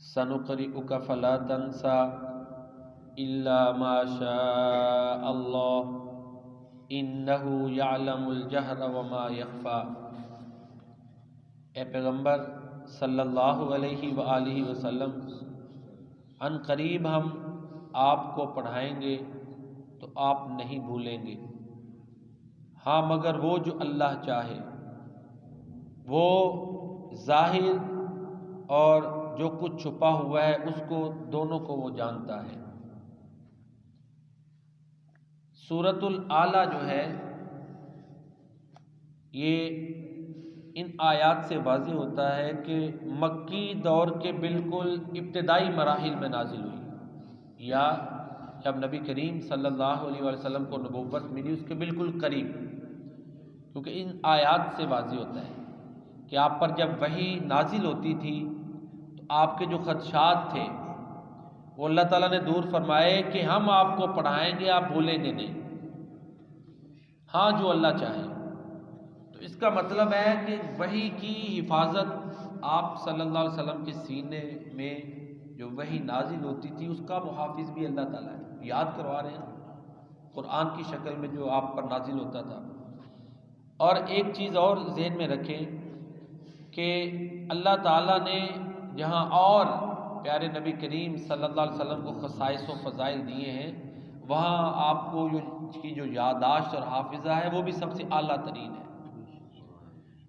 سنقرئک فلا تنسى الا ما شاء اللہ انہ یعلم الجہر وما یخفی۔ اے پیغمبر صلی اللہ علیہ وآلہ وسلم، عن قریب ہم آپ کو پڑھائیں گے تو آپ نہیں بھولیں گے، ہاں مگر وہ جو اللہ چاہے، وہ ظاہر اور جو کچھ چھپا ہوا ہے اس کو دونوں کو وہ جانتا ہے۔ سورۃ الاعلیٰ جو ہے یہ ان آیات سے واضح ہوتا ہے کہ مکی دور کے بالکل ابتدائی مراحل میں نازل ہوئی، یا جب نبی کریم صلی اللہ علیہ وسلم کو نبوت ملی اس کے بالکل قریب، کیونکہ ان آیات سے واضح ہوتا ہے کہ آپ پر جب وحی نازل ہوتی تھی تو آپ کے جو خدشات تھے وہ اللہ تعالیٰ نے دور فرمائے کہ ہم آپ کو پڑھائیں گے، آپ بھولیں گے نہیں، ہاں جو اللہ چاہے۔ تو اس کا مطلب ہے کہ وحی کی حفاظت آپ صلی اللہ علیہ وسلم کے سینے میں جو وحی نازل ہوتی تھی اس کا محافظ بھی اللہ تعالیٰ ہے۔ یاد کروا رہے ہیں قرآن کی شکل میں جو آپ پر نازل ہوتا تھا۔ اور ایک چیز اور ذہن میں رکھیں کہ اللہ تعالیٰ نے جہاں اور پیارے نبی کریم صلی اللہ علیہ وسلم کو خصائص و فضائل دیے ہیں، وہاں آپ کو کی جو یادداشت اور حافظہ ہے وہ بھی سب سے اعلیٰ ترین ہے۔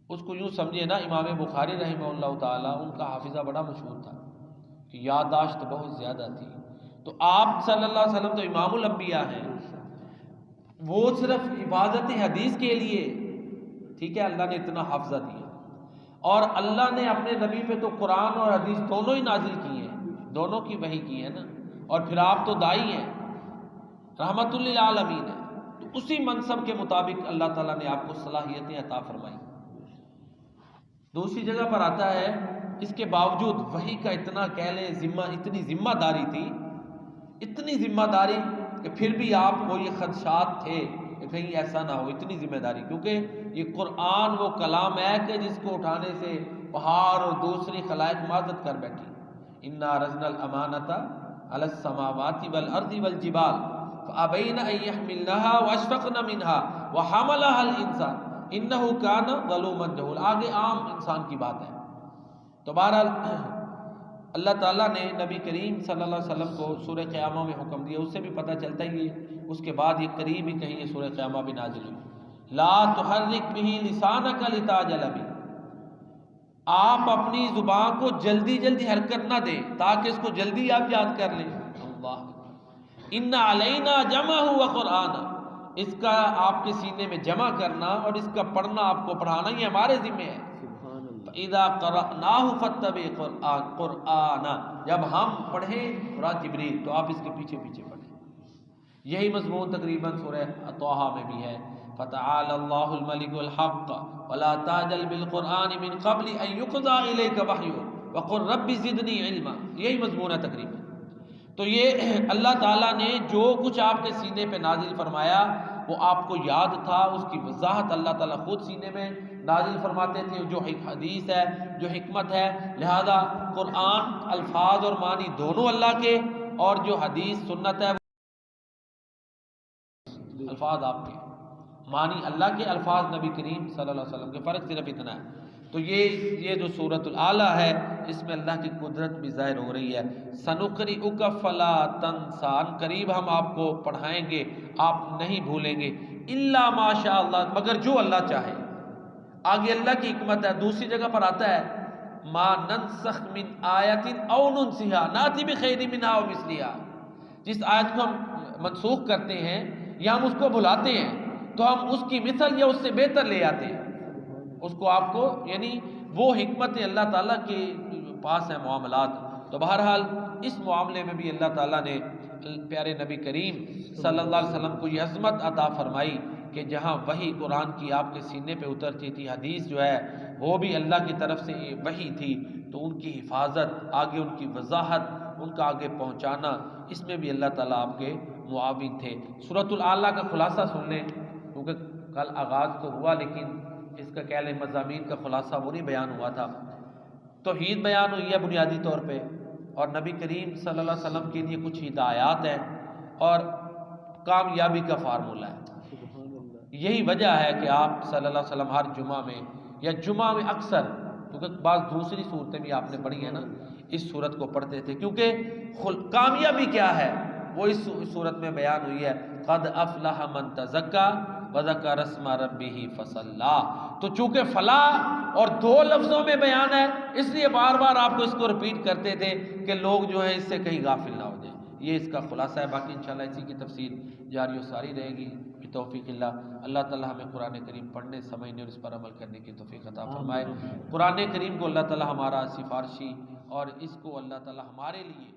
اس کو یوں سمجھے نا، امام بخاری رحمہ اللہ تعالیٰ ان کا حافظہ بڑا مشہور تھا کہ یادداشت بہت زیادہ تھی، تو آپ صلی اللہ علیہ وسلم تو امام الانبیاء ہیں، وہ صرف حفاظت حدیث کے لیے ٹھیک ہے اللہ نے اتنا حافظہ دیا، اور اللہ نے اپنے نبی پہ تو قرآن اور حدیث دونوں ہی نازل کی ہیں، دونوں کی وحی کی ہے نا، اور پھر آپ تو داعی ہیں، رحمت للعالمین ہیں، تو اسی منصب کے مطابق اللہ تعالیٰ نے آپ کو صلاحیتیں عطا فرمائی۔ دوسری جگہ پر آتا ہے اس کے باوجود وحی کا اتنا کہہ لیں اتنی ذمہ داری تھی، اتنی ذمہ داری کہ پھر بھی آپ کو یہ خدشات تھے کہ کہیں ایسا نہ ہو، اتنی ذمہ داری، کیونکہ یہ قرآن وہ کلام ہے کہ جس کو اٹھانے سے پہاڑ اور دوسری خلائق معذت کر بیٹھی۔ انا عرضنا الامانۃ علی السماوات والارض والجبال فابین ان یحملنها واشفقن منها وحملها الانسان انہ کان ظلوما جہولا، آگے عام انسان کی بات ہے۔ تو بہرحال اللہ تعالیٰ نے نبی کریم صلی اللہ علیہ وسلم کو سورہ قیامہ میں حکم دیا، اس سے بھی پتہ چلتا ہے کہ اس کے بعد یہ قریب ہی کہیں یہ سورہ قیامہ بھی نازل ہوئی۔ لا تحرک بہ لسانک لتعجل بہ، آپ اپنی زبان کو جلدی جلدی حرکت نہ دیں تاکہ اس کو جلدی آپ یاد کر لیں۔ اللہ ان علینا جمعہ وقرآن، اس کا آپ کے سینے میں جمع کرنا اور اس کا پڑھنا آپ کو پڑھانا یہ ہمارے ذمہ ہے۔ فَإِذَا قَرَأْنَاهُ فَاتَّبِعْ قُرْآنَ، جب ہم پڑھیں قرآن جبریل تو آپ اس کے پیچھے پیچھے پڑھیں۔ یہی مضمون تقریباً سورہ طٰہٰ میں بھی ہے، فَتَعَالَى اللَّهُ الْمَلِكُ الْحَقُّ وَلَا تَعْجَلْ بِالْقُرْآنِ مِنْ قَبْلِ أَن يُقْضَىٰ إِلَيْكَ وَحْيُهُ وَقُلْ رَبِّ زِدْنِي عِلْمًا، یہی مضمون ہے تقریباً۔ تو یہ اللہ تعالیٰ نے جو کچھ آپ کے سینے پہ نازل فرمایا وہ آپ کو یاد تھا، اس کی وضاحت اللہ تعالیٰ خود سینے میں نازل فرماتے تھے، جو حدیث ہے جو حکمت ہے، لہذا قرآن الفاظ اور معنی دونوں اللہ کے، اور جو حدیث سنت ہے الفاظ آپ کے، معنی اللہ کے، الفاظ نبی کریم صلی اللہ علیہ وسلم کے، فرق صرف اتنا ہے۔ تو یہ جو سورۃ الاعلیٰ ہے اس میں اللہ کی قدرت بھی ظاہر ہو رہی ہے۔ سنقرئک فلا تنسیٰ، ان قریب ہم آپ کو پڑھائیں گے آپ نہیں بھولیں گے، الا ما شاء اللہ، مگر جو اللہ چاہے۔ آگے اللہ کی حکمت ہے، دوسری جگہ پر آتا ہے ما ننسخ من آیت او ننسها ناتی بخیر منها او مثلها، جس آیت کو ہم منسوخ کرتے ہیں یا ہم اس کو بھلاتے ہیں تو ہم اس کی مثل یا اس سے بہتر لے آتے ہیں، اس کو آپ کو، یعنی وہ حکمت اللہ تعالیٰ کے پاس ہے معاملات۔ تو بہرحال اس معاملے میں بھی اللہ تعالیٰ نے پیارے نبی کریم صلی اللہ علیہ وسلم کو یہ عظمت عطا فرمائی کہ جہاں وحی قرآن کی آپ کے سینے پہ اترتی تھی، حدیث جو ہے وہ بھی اللہ کی طرف سے وحی تھی، تو ان کی حفاظت، آگے ان کی وضاحت، ان کا آگے پہنچانا، اس میں بھی اللہ تعالیٰ آپ کے معاون تھے۔ سورۃ الاعلیٰ کا خلاصہ سن لیں، کیونکہ کل آغاز تو ہوا لیکن اس کا کہہ لیں مضامین کا خلاصہ وہ نہیں بیان ہوا تھا۔ توحید بیان ہوئی ہے بنیادی طور پہ، اور نبی کریم صلی اللہ علیہ وسلم کے لیے کچھ ہدایات ہیں اور کامیابی کا فارمولہ ہے۔ یہی وجہ ہے کہ آپ صلی اللہ علیہ وسلم ہر جمعہ میں یا جمعہ میں اکثر، کیونکہ بعض دوسری صورتیں بھی آپ نے پڑھی ہیں نا، اس صورت کو پڑھتے تھے، کیونکہ کامیابی کیا ہے وہ اس صورت میں بیان ہوئی ہے، قد افلح من تزکا وذکر اسم ربہ فصلی۔ تو چونکہ فلاح اور دو لفظوں میں بیان ہے، اس لیے بار بار آپ کو اس کو رپیٹ کرتے تھے کہ لوگ جو ہے اس سے کہیں غافل نہ ہو جائیں۔ یہ اس کا خلاصہ ہے، باقی انشاءاللہ اسی کی تفسیر جاری و ساری رہے گی بتوفیق اللہ تعالیٰ ہمیں قرآن کریم پڑھنے سمجھنے اور اس پر عمل کرنے کی توفیق عطا فرمائے۔ قرآن کریم کو اللہ تعالیٰ ہمارا سفارشی اور اس کو اللہ تعالیٰ ہمارے لیے